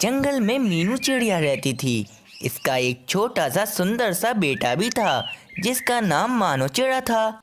जंगल में मीनू चिड़िया रहती थी। इसका एक छोटा सा सुंदर सा बेटा भी था जिसका नाम मानो चिड़ा था।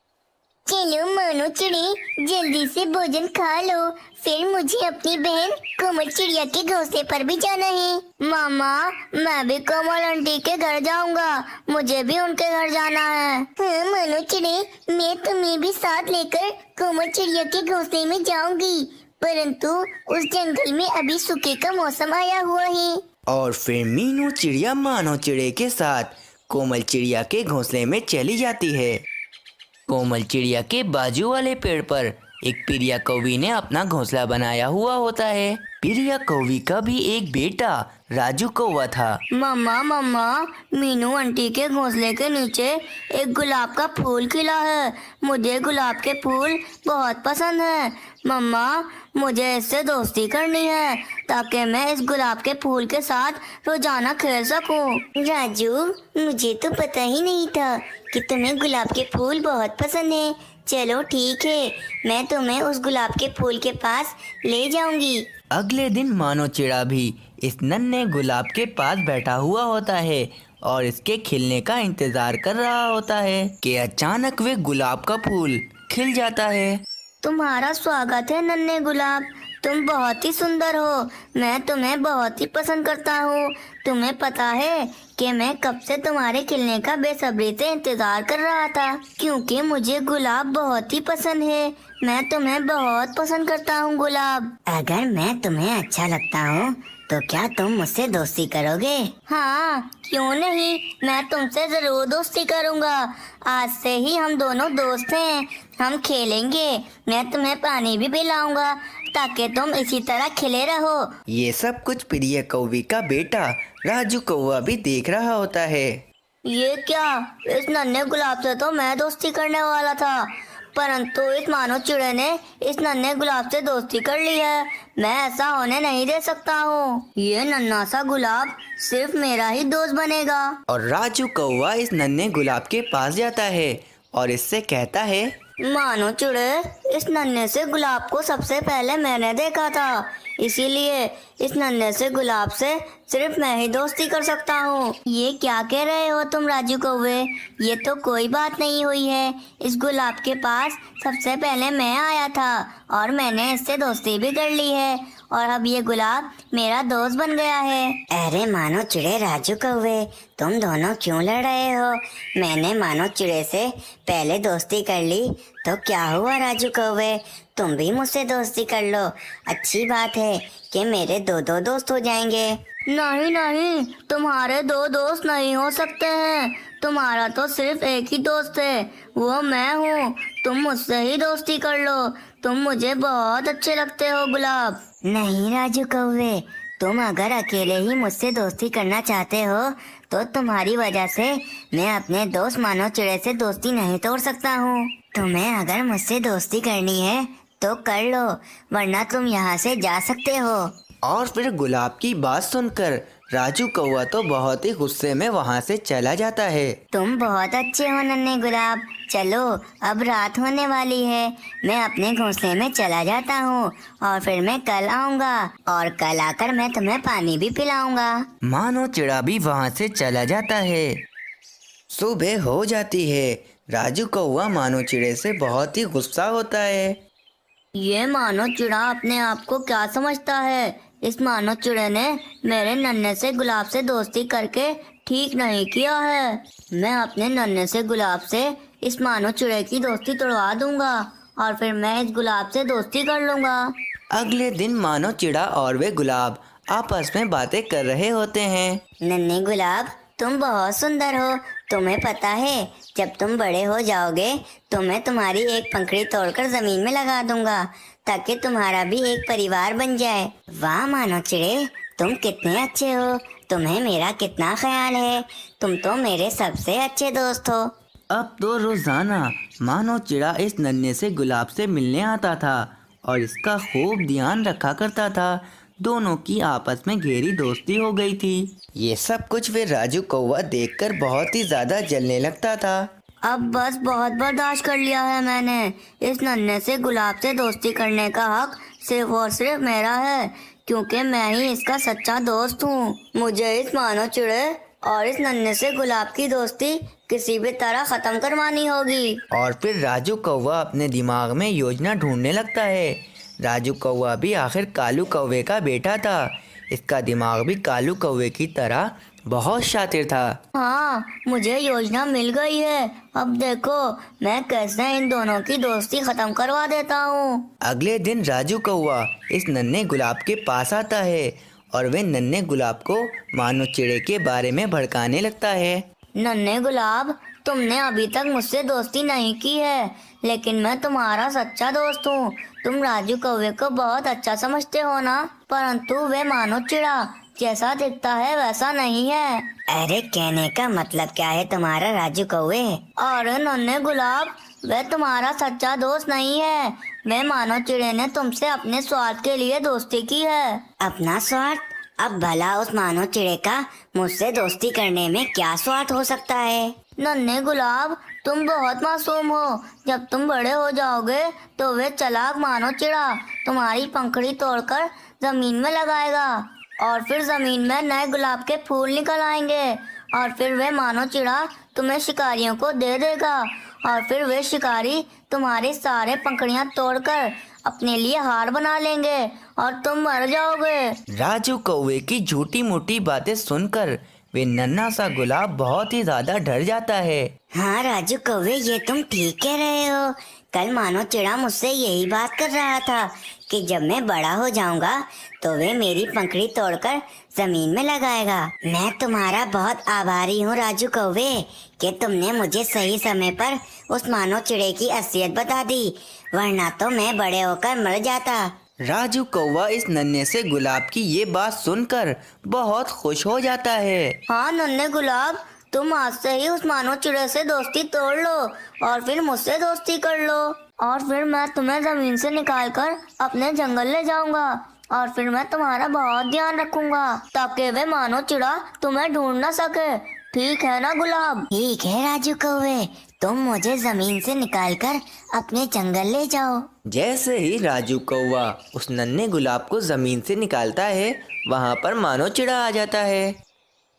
चलो मानो चिड़ी, जल्दी से भोजन खा लो, फिर मुझे अपनी बहन कोमल चिड़िया के घोंसले पर भी जाना है। मामा, मैं भी कोमल आंटी के घर जाऊंगा, मुझे भी उनके घर जाना है। हाँ मानो चिड़ी, मैं तुम्हें भी साथ लेकर कोमल चिड़िया के घोंसले में जाऊंगी, परंतु उस जंगल में अभी सूखे का मौसम आया हुआ है। और फिर मीनू चिड़िया मानो चिड़े के साथ कोमल चिड़िया के घोंसले में चली जाती है। कोमल चिड़िया के बाजू वाले पेड़ पर एक पिरिया कौवी ने अपना घोंसला बनाया हुआ होता है। पिरिया कौवी का भी एक बेटा राजू कौवा था। मम्मा मम्मा, मीनू आंटी के घोंसले के नीचे एक गुलाब का फूल खिला है, मुझे गुलाब के फूल बहुत पसंद है। मम्मा, मुझे इससे दोस्ती करनी है ताकि मैं इस गुलाब के फूल के साथ रोजाना खेल सकूं। राजू, मुझे तो पता ही नहीं था कि तुम्हें गुलाब के फूल बहुत पसंद है। चलो ठीक है, मैं तुम्हें उस गुलाब के फूल के पास ले जाऊंगी। अगले दिन मानो चिड़ा भी इस नन्हे गुलाब के पास बैठा हुआ होता है और इसके खिलने का इंतजार कर रहा होता है कि अचानक वे गुलाब का फूल खिल जाता है। तुम्हारा स्वागत है नन्हे गुलाब, तुम बहुत ही सुंदर हो, मैं तुम्हें बहुत ही पसंद करता हूँ। तुम्हें पता है कि मैं कब से तुम्हारे खिलने का बेसब्री से इंतजार कर रहा था, क्योंकि मुझे गुलाब बहुत ही पसंद है। मैं तुम्हें बहुत पसंद करता हूँ गुलाब। अगर मैं तुम्हें अच्छा लगता हूँ तो क्या तुम मुझसे दोस्ती करोगे? हाँ, क्यों नहीं, मैं तुमसे जरूर दोस्ती करूँगा। आज से ही हम दोनों दोस्त हैं, हम खेलेंगे, मैं तुम्हें पानी भी पिलाऊंगा ताकि तुम इसी तरह खिले रहो। ये सब कुछ पिरिया कौवी का बेटा राजू कौवा भी देख रहा होता है। ये क्या, इस नन्हे गुलाब से तो मैं दोस्ती करने वाला था, परंतु इस मानो चिड़े ने इस नन्हे गुलाब से दोस्ती कर ली है। मैं ऐसा होने नहीं दे सकता हूँ। ये नन्हा सा गुलाब सिर्फ मेरा ही दोस्त बनेगा। और राजू कौवा इस नन्हे गुलाब के पास जाता है और इससे कहता है, मानो चिड़े, इस नन्हे से गुलाब को सबसे पहले मैंने देखा था, इसीलिए इस नन्हे से गुलाब से सिर्फ मैं ही दोस्ती कर सकता हूँ। ये क्या कह रहे हो तुम राजू कौवे? ये तो कोई बात नहीं हुई है। इस गुलाब के पास सबसे पहले मैं आया था और मैंने इससे दोस्ती भी कर ली है और अब ये गुलाब मेरा दोस्त बन गया है। अरे मानो चिड़े राजू कौवे, तुम दोनों क्यों लड़ रहे हो? मैंने मानो चिड़े से पहले दोस्ती कर ली तो क्या हुआ राजू कौवे, तुम भी मुझसे दोस्ती कर लो। अच्छी बात है कि मेरे दो दो दोस्त हो जाएंगे। नहीं नहीं, तुम्हारे दो दोस्त नहीं हो सकते हैं, तुम्हारा तो सिर्फ एक ही दोस्त है, वो मैं हूँ। तुम मुझसे ही दोस्ती कर लो, तुम मुझे बहुत अच्छे लगते हो गुलाब। नहीं राजू कौवे, तुम अगर अकेले ही मुझसे दोस्ती करना चाहते हो तो तुम्हारी वजह से मैं अपने दोस्त मानो चिड़े से दोस्ती नहीं तोड़ सकता हूँ। तुम्हें अगर मुझसे दोस्ती करनी है तो कर लो, वरना तुम यहाँ से जा सकते हो। और फिर गुलाब की बात सुनकर राजू कौवा तो बहुत ही गुस्से में वहाँ से चला जाता है। तुम बहुत अच्छे हो नन्हे गुलाब, चलो अब रात होने वाली है, मैं अपने घोंसले में चला जाता हूँ और फिर मैं कल आऊँगा और कल आकर मैं तुम्हें पानी भी पिलाऊंगा। मानो चिड़ा भी वहाँ से चला जाता है। सुबह हो जाती है। राजू कौवा मानो चिड़े से बहुत ही गुस्सा होता है। ये मानो चिड़ा अपने आप को क्या समझता है? इस मानो चिड़े ने मेरे नन्हे से गुलाब से दोस्ती करके ठीक नहीं किया है। मैं अपने नन्हे से गुलाब से इस मानो चिड़े की दोस्ती तोड़वा दूंगा और फिर मैं इस गुलाब से दोस्ती कर लूंगा। अगले दिन मानो चिड़ा और वे गुलाब आपस में बातें कर रहे होते हैं। नन्हे गुलाब, तुम बहुत सुंदर हो, तुम्हें पता है जब तुम बड़े हो जाओगे तो मैं तुम्हारी एक पंखड़ी तोड़कर जमीन में लगा दूंगा ताकि तुम्हारा भी एक परिवार बन जाए। वाह मानो चिड़े, तुम कितने अच्छे हो, तुम्हें मेरा कितना ख्याल है, तुम तो मेरे सबसे अच्छे दोस्त हो। अब तो रोजाना मानो चिड़ा इस नन्हे से गुलाब से मिलने आता था और इसका खूब ध्यान रखा करता था। दोनों की आपस में गहरी दोस्ती हो गई थी। ये सब कुछ वे राजू कौवा देखकर बहुत ही ज्यादा जलने लगता था। अब बस बहुत बर्दाश्त कर लिया है मैंने। इस नन्हे से गुलाब से दोस्ती करने का हक सिर्फ और सिर्फ मेरा है, क्योंकि मैं ही इसका सच्चा दोस्त हूँ। मुझे इस मानव चिड़े और इस नन्हे से गुलाब की दोस्ती किसी भी तरह खत्म करवानी होगी। और फिर राजू कौवा अपने दिमाग में योजना ढूंढने लगता है। राजू कौवा भी आखिर कालू कौवे का बेटा था। इसका दिमाग भी कालू कौवे की तरह बहुत शातिर था। हाँ, मुझे योजना मिल गई है। अब देखो मैं कैसे इन दोनों की दोस्ती खत्म करवा देता हूँ। अगले दिन राजू कौवा इस नन्हे गुलाब के पास आता है और वे नन्हे गुलाब को मानो चिड़े के बारे में भड़काने लगता है। नन्हे गुलाब, तुमने अभी तक मुझसे दोस्ती नहीं की है, लेकिन मैं तुम्हारा सच्चा दोस्त हूँ। तुम राजू कौवे को बहुत अच्छा समझते हो ना, परंतु वे मानो चिड़ा जैसा दिखता है वैसा नहीं है। अरे कहने का मतलब क्या है तुम्हारा राजू कौवे? अरे नन्हे गुलाब, वह तुम्हारा सच्चा दोस्त नहीं है। मैं मानो चिड़े ने तुमसे अपने स्वार्थ के लिए दोस्ती की है। अपना स्वार्थ? अब भला उस मानो चिड़े का मुझसे दोस्ती करने में क्या स्वार्थ हो सकता है? नन्हे गुलाब, तुम बहुत मासूम हो। जब तुम बड़े हो जाओगे तो वे चालाक मानो चिड़ा तुम्हारी पंखुड़ी तोड़कर जमीन में लगाएगा और फिर जमीन में नए गुलाब के फूल निकल आएंगे और फिर वे मानो चिड़ा तुम्हें शिकारियों को दे देगा और फिर वे शिकारी तुम्हारी सारे पंखुड़ियां तोड़कर अपने लिए हार बना लेंगे और तुम मर जाओगे। राजू कौवे की झूठी मूठी बातें सुनकर वे नन्हा सा गुलाब बहुत ही ज्यादा डर जाता है। हाँ राजू कौवे, ये तुम ठीक कह रहे हो। कल मानो चिड़ा मुझसे यही बात कर रहा था कि जब मैं बड़ा हो जाऊंगा तो वे मेरी पंखुड़ी तोड़कर जमीन में लगाएगा। मैं तुम्हारा बहुत आभारी हूँ राजू कौवे कि तुमने मुझे सही समय पर उस मानो चिड़े की असलियत बता दी, वरना तो मैं बड़े होकर मर जाता। राजू कौवा इस नन्हे से गुलाब की ये बात सुनकर बहुत खुश हो जाता है। हाँ नन्हे गुलाब, तुम आज से ही उस मानो चिड़े से दोस्ती तोड़ लो और फिर मुझसे दोस्ती कर लो और फिर मैं तुम्हें जमीन से निकालकर अपने जंगल ले जाऊंगा और फिर मैं तुम्हारा बहुत ध्यान रखूंगा ताकि वे मानो चिड़ा तुम्हें ढूंढ ना सके। ठीक है ना गुलाब? ठीक है राजू कौवे, तुम मुझे जमीन से निकालकर अपने जंगल ले जाओ। जैसे ही राजू कौवा उस नन्हे गुलाब को जमीन से निकालता है, वहाँ पर मानो चिड़ा आ जाता है।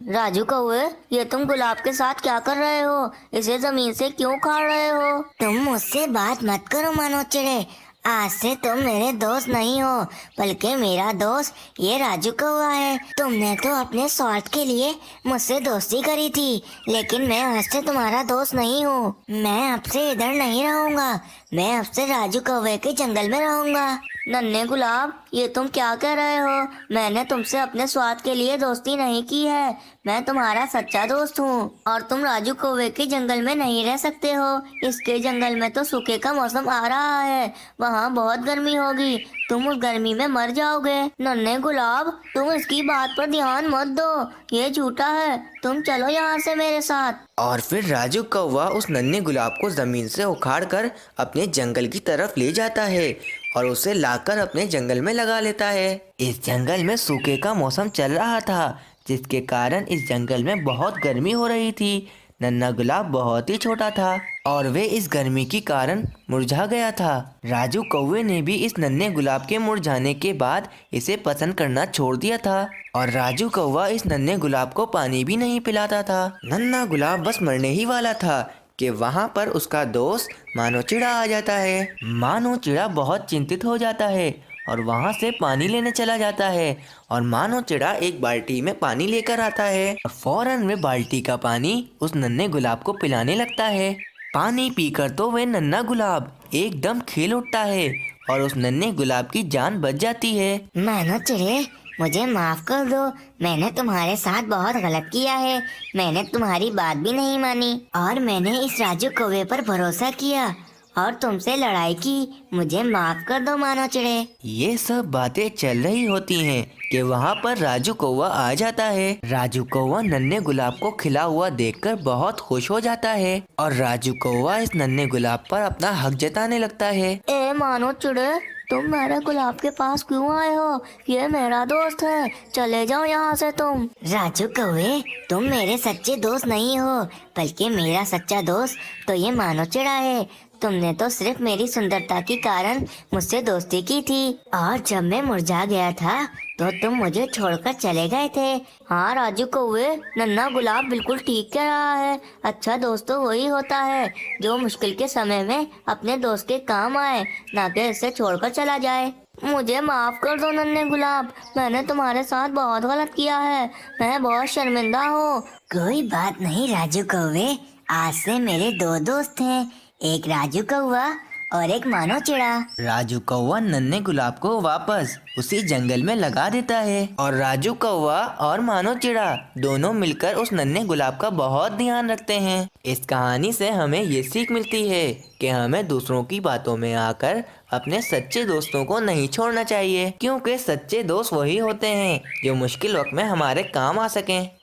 राजू कौवे, ये तुम गुलाब के साथ क्या कर रहे हो? इसे जमीन से क्यों उखाड़ रहे हो? तुम मुझसे बात मत करो मानो चिड़े। आज से तुम मेरे दोस्त नहीं हो, बल्कि मेरा दोस्त ये राजू कौवा है। तुमने तो अपने स्वार्थ के लिए मुझसे दोस्ती करी थी, लेकिन मैं आज से तुम्हारा दोस्त नहीं हूँ। मैं अब से इधर नहीं रहूँगा, मैं अब से राजू कौवे के जंगल में रहूँगा। नन्हे गुलाब, ये तुम क्या कह रहे हो? मैंने तुमसे अपने स्वार्थ के लिए दोस्ती नहीं की है। मैं तुम्हारा सच्चा दोस्त हूँ और तुम राजू कौवे के जंगल में नहीं रह सकते हो। इसके जंगल में तो सूखे का मौसम आ रहा है, वहाँ बहुत गर्मी होगी, तुम उस गर्मी में मर जाओगे। नन्हे गुलाब, तुम इसकी बात पर ध्यान मत दो, ये झूठा है। तुम चलो यहाँ से मेरे साथ। और फिर राजू कौवा उस नन्हे गुलाब को जमीन से उखाड़कर अपने जंगल की तरफ ले जाता है और उसे लाकर अपने जंगल में लगा लेता है। इस जंगल में सूखे का मौसम चल रहा था, जिसके कारण इस जंगल में बहुत गर्मी हो रही थी। नन्हा गुलाब बहुत ही छोटा था और वे इस गर्मी के कारण मुरझा गया था। राजू कौवे ने भी इस नन्हे गुलाब के मुरझाने के बाद इसे पसंद करना छोड़ दिया था और राजू कौवा इस नन्हे गुलाब को पानी भी नहीं पिलाता था। नन्हा गुलाब बस मरने ही वाला था कि वहाँ पर उसका दोस्त मानो चिड़ा आ जाता है। मानो चिड़ा बहुत चिंतित हो जाता है और वहाँ से पानी लेने चला जाता है और मानो चिड़ा एक बाल्टी में पानी लेकर आता है और फौरन वे बाल्टी का पानी उस नन्हे गुलाब को पिलाने लगता है। पानी पीकर तो वह नन्हा गुलाब एकदम खिल उठता है और उस नन्हे गुलाब की जान बच जाती है। मानो चिड़े, मुझे माफ कर दो, मैंने तुम्हारे साथ बहुत गलत किया है। मैंने तुम्हारी बात भी नहीं मानी और मैंने इस राजू कौवे पर भरोसा किया और तुमसे लड़ाई की। मुझे माफ कर दो मानो चिड़े। ये सब बातें चल रही होती हैं कि वहाँ पर राजू कौवा आ जाता है। राजू कौवा नन्हे गुलाब को खिला हुआ देखकर बहुत खुश हो जाता है और राजू कौवा इस नन्हे गुलाब पर अपना हक जताने लगता है। ए मानो चिड़े, तुम मेरे गुलाब के पास क्यों आए हो? ये मेरा दोस्त है, चले जाओ यहाँ से तुम। राजू कौवे, तुम मेरे सच्चे दोस्त नहीं हो, बल्कि मेरा सच्चा दोस्त तो ये मानो चिड़ा है। तुमने तो सिर्फ मेरी सुंदरता के कारण मुझसे दोस्ती की थी, और जब मैं मुरझा गया था तो तुम मुझे छोड़कर चले गए थे। हाँ राजू कौवे, नन्हा गुलाब बिल्कुल ठीक कह रहा है। अच्छा दोस्त तो वही होता है जो मुश्किल के समय में अपने दोस्त के काम आए, ना कि इसे छोड़कर चला जाए। मुझे माफ कर दो नन्हे गुलाब, मैंने तुम्हारे साथ बहुत गलत किया है। मैं बहुत शर्मिंदा हूँ। कोई बात नहीं राजू कौवे, आज से मेरे दो दोस्त हैं, एक राजू कौवा और एक मानो चिड़ा। राजू कौवा नन्हे गुलाब को वापस उसी जंगल में लगा देता है और राजू कौवा और मानो चिड़ा दोनों मिलकर उस नन्हे गुलाब का बहुत ध्यान रखते हैं। इस कहानी से हमें ये सीख मिलती है कि हमें दूसरों की बातों में आकर अपने सच्चे दोस्तों को नहीं छोड़ना चाहिए, क्योंकि सच्चे दोस्त वही होते हैं जो मुश्किल वक्त में हमारे काम आ सकें।